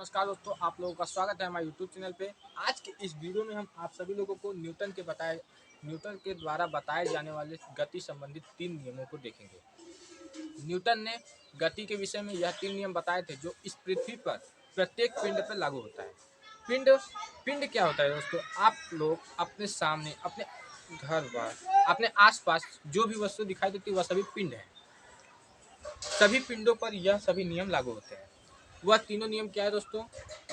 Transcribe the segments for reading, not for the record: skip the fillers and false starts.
नमस्कार दोस्तों, आप लोगों का स्वागत है हमारे यूट्यूब चैनल पे। आज के इस वीडियो में हम आप सभी लोगों को न्यूटन के द्वारा बताए जाने वाले गति संबंधित 3 नियमों को देखेंगे। न्यूटन ने गति के विषय में यह 3 नियम बताए थे जो इस पृथ्वी पर प्रत्येक पिंड पर लागू होता है। पिंड पिंड क्या होता है दोस्तों? आप लोग अपने सामने, अपने घर बार, अपने आसपास जो भी वस्तु दिखाई देती है वह सभी पिंड है। सभी पिंडों पर यह सभी नियम लागू होते हैं। वह तीनों नियम क्या है दोस्तों,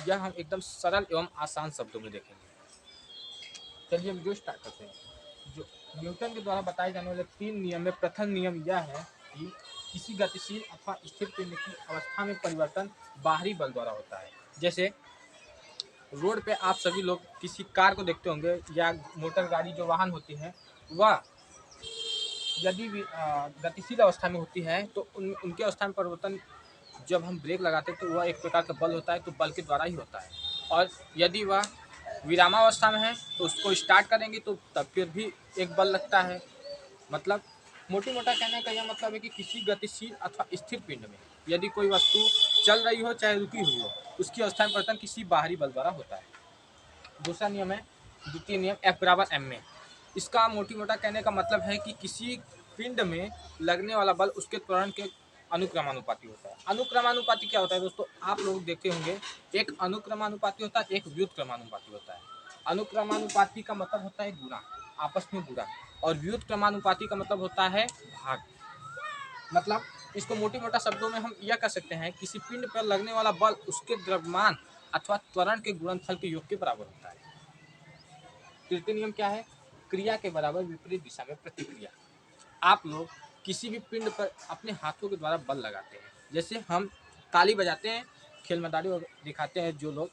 यह हम एकदम सरल एवं आसान शब्दों में देखेंगे। चलिए हम जो स्टार्ट करते हैं। जो न्यूटन के द्वारा बताए जाने वाले 3 नियम में प्रथम नियम यह है कि किसी गतिशील अथवा स्थिर पिंड की अवस्था में परिवर्तन बाहरी बल द्वारा होता है। जैसे रोड पे आप सभी लोग किसी कार को देखते होंगे या मोटर गाड़ी जो वाहन होती है वह यदि गतिशील अवस्था में होती है तो उनके अवस्था में परिवर्तन जब हम ब्रेक लगाते हैं तो वह एक प्रकार का बल होता है, तो बल के द्वारा ही होता है। और यदि वह विरामावस्था में है तो उसको स्टार्ट करेंगे तो तब फिर भी एक बल लगता है। मतलब मोटी मोटा कहने का यह मतलब है कि किसी गतिशील अथवा स्थिर पिंड में यदि कोई वस्तु चल रही हो चाहे रुकी हुई हो, उसकी अवस्था में परिवर्तन किसी बाहरी बल द्वारा होता है। दूसरा नियम है द्वितीय नियम F=m में। इसका मोटी मोटा कहने का मतलब है कि किसी पिंड में लगने वाला बल उसके त्वरण के अनुक्रमानुपाती होता है। अनुक्रमानुपाती क्या होता है दोस्तों? आप लोग देखते होंगे एक अनुक्रमानुपाती होता है, एक व्युत्क्रमानुपाती होता है। अनुक्रमानुपाती का मतलब होता है गुणा, आपस में गुणा, और व्युत्क्रमानुपाती का मतलब होता है भाग। मतलब इसको मोटी मोटा शब्दों में हम यह कह सकते हैं किसी पिंड पर लगने वाला बल उसके द्रव्यमान अथवा त्वरण के गुणनफल के योग के बराबर होता है। तृतीय नियम क्या है? क्रिया के बराबर विपरीत दिशा में प्रतिक्रिया। आप लोग किसी भी पिंड पर अपने हाथों के द्वारा बल लगाते हैं। जैसे हम ताली बजाते हैं, खेल मैदानी दिखाते हैं, जो लोग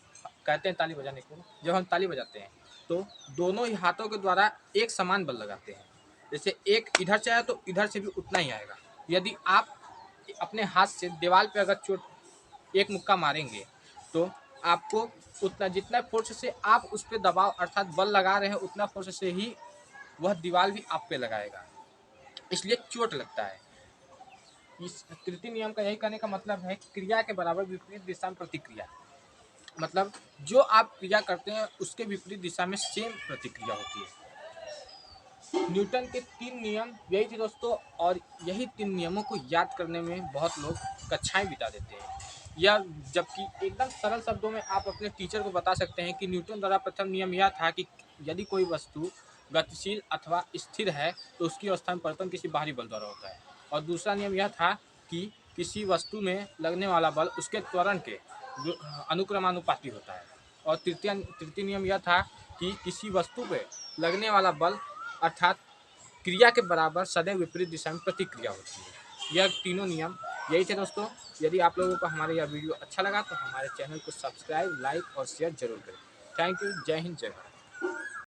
कहते हैं ताली बजाने को, जब हम ताली बजाते हैं तो दोनों ही हाथों के द्वारा एक समान बल लगाते हैं। जैसे एक इधर से आया तो इधर से भी उतना ही आएगा। यदि आप अपने हाथ से दीवार पे अगर चोट एक मुक्का मारेंगे तो आपको उतना जितना फोर्स से आप उस पर दबाव अर्थात बल लगा रहे हैं उतना फोर्स से ही वह दीवार भी आप पे लगाएगा, इसलिए चोट लगता है। इस तृतीय नियम का यही कहने का मतलब है क्रिया के बराबर विपरीत दिशा में प्रतिक्रिया। मतलब जो आप क्रिया करते हैं उसके विपरीत दिशा में सेम प्रतिक्रिया होती है। न्यूटन के 3 नियम यही थे दोस्तों, और यही 3 नियमों को याद करने में बहुत लोग कक्षाएं बिता देते हैं। या जबकि एकदम सरल शब्दों में आप अपने टीचर को बता सकते हैं कि न्यूटन द्वारा प्रथम नियम यह था कि यदि कोई वस्तु गतिशील अथवा स्थिर है तो उसकी अवस्था में परिवर्तन किसी बाहरी बल द्वारा होता है। और दूसरा नियम यह था कि किसी वस्तु में लगने वाला बल उसके त्वरण के अनुक्रमानुपाती होता है। और तृतीय नियम यह था कि किसी वस्तु पर लगने वाला बल अर्थात क्रिया के बराबर सदैव विपरीत दिशा में प्रतिक्रिया होती है। यह तीनों नियम यही थे दोस्तों। यदि आप लोगों को हमारा यह वीडियो अच्छा लगा तो हमारे चैनल को सब्सक्राइब, लाइक और शेयर जरूर करें। Thank you. जय हिंद, जय भारत।